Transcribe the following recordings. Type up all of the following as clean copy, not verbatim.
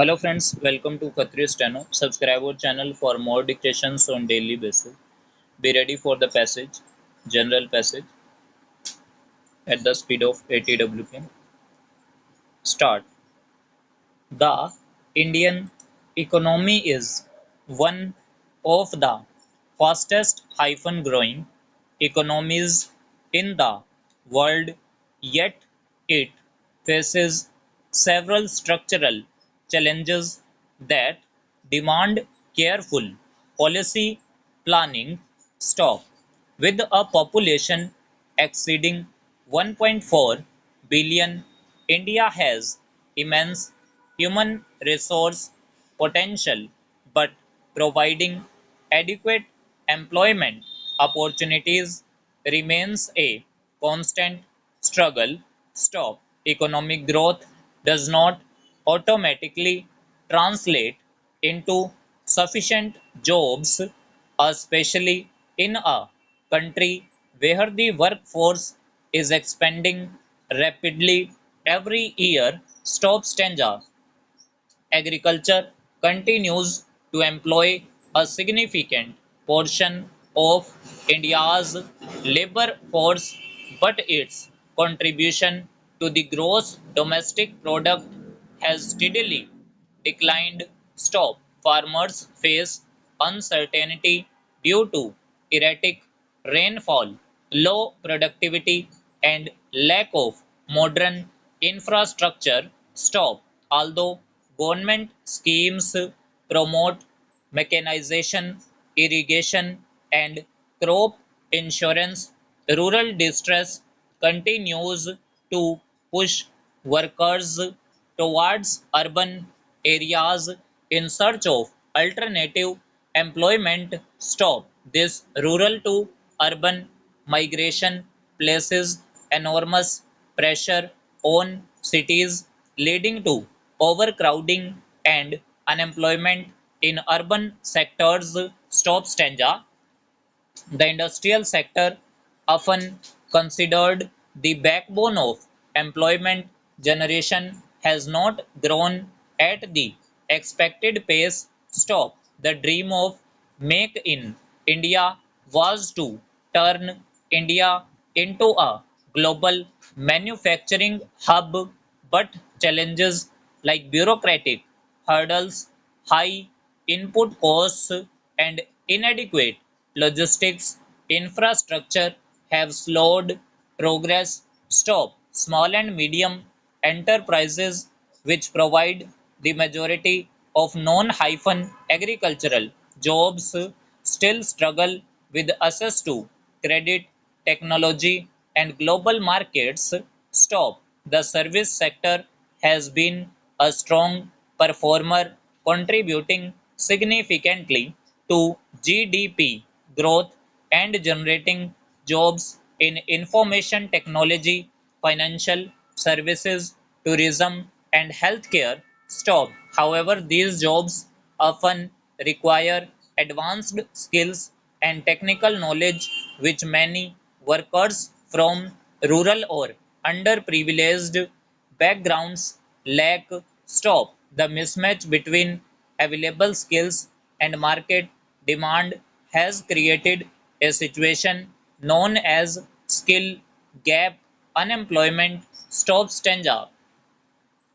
Hello friends, welcome to Khatri Steno. Subscribe our channel for more dictations on daily basis. Be ready for the passage, general passage at the speed of 80 wpm. Start. The Indian economy is one of the fastest growing economies in the world, yet it faces several structural challenges that demand careful policy planning. Stop. With a population exceeding 1.4 billion, India has immense human resource potential, but providing adequate employment opportunities remains a constant struggle. Stop. Economic growth does not automatically translate into sufficient jobs, especially in a country where the workforce is expanding rapidly every year. Stop stanza. Agriculture continues to employ a significant portion of India's labor force, but its contribution to the gross domestic product has steadily declined. Stop. Farmers face uncertainty due to erratic rainfall, low productivity, and lack of modern infrastructure. Stop. Although government schemes promote mechanization, irrigation, and crop insurance, rural distress continues to push workers towards urban areas in search of alternative employment. Stop. This rural to urban migration places enormous pressure on cities, leading to overcrowding and unemployment in urban sectors. Stop stanza. The industrial sector, often considered the backbone of employment generation, has not grown at the expected pace. Stop. The dream of Make in India was to turn India into a global manufacturing hub, but challenges like bureaucratic hurdles, high input costs, and inadequate logistics infrastructure have slowed progress. Stop. Small and medium enterprises, which provide the majority of non-agricultural jobs, still struggle with access to credit, technology, and global markets. Stop. The service sector has been a strong performer, contributing significantly to GDP growth and generating jobs in information technology, financial services, tourism, and healthcare. Stop. However, these jobs often require advanced skills and technical knowledge, which many workers from rural or underprivileged backgrounds lack. Stop. The mismatch between available skills and market demand has created a situation known as skill gap unemployment. Stop stanza.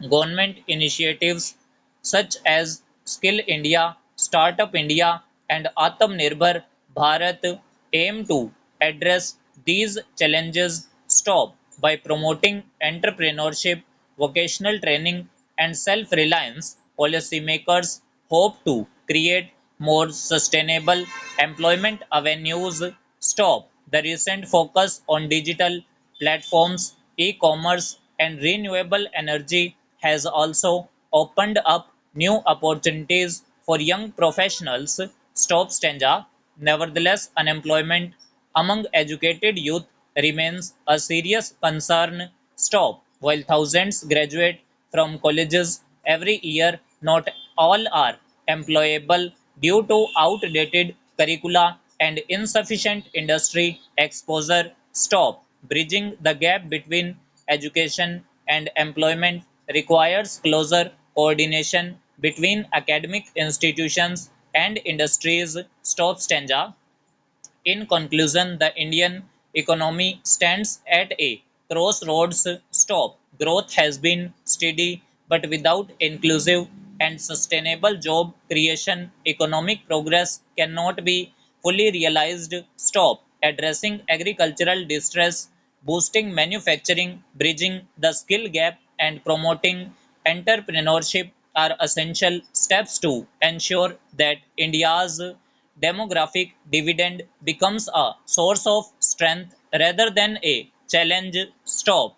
Government initiatives such as Skill India, Startup India, and Atmanirbhar Bharat aim to address these challenges. Stop. By promoting entrepreneurship, vocational training, and self reliance, policymakers hope to create more sustainable employment avenues. Stop. The recent focus on digital platforms, e-commerce, and renewable energy has also opened up new opportunities for young professionals. Stop stanza. Nevertheless, unemployment among educated youth remains a serious concern. Stop. While thousands graduate from colleges every year, not all are employable due to outdated curricula and insufficient industry exposure. Stop. Bridging the gap between education and employment requires closer coordination between academic institutions and industries. Stop stanza. In conclusion, the Indian economy stands at a crossroads. Stop. Growth has been steady, but without inclusive and sustainable job creation, economic progress cannot be fully realized. Stop. Addressing agricultural distress, boosting manufacturing, bridging the skill gap, and promoting entrepreneurship are essential steps to ensure that India's demographic dividend becomes a source of strength rather than a challenge. Stop.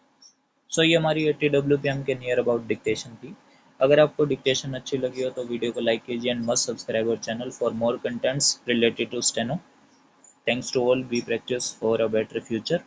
सो ये हमारी 80 WPM के near about dictation थी। अगर आपको dictation अच्छी लगी हो तो वीडियो को लाइक कीजिए and must subscribe our channel for more contents related to steno. Thanks to all, be practice for a better future.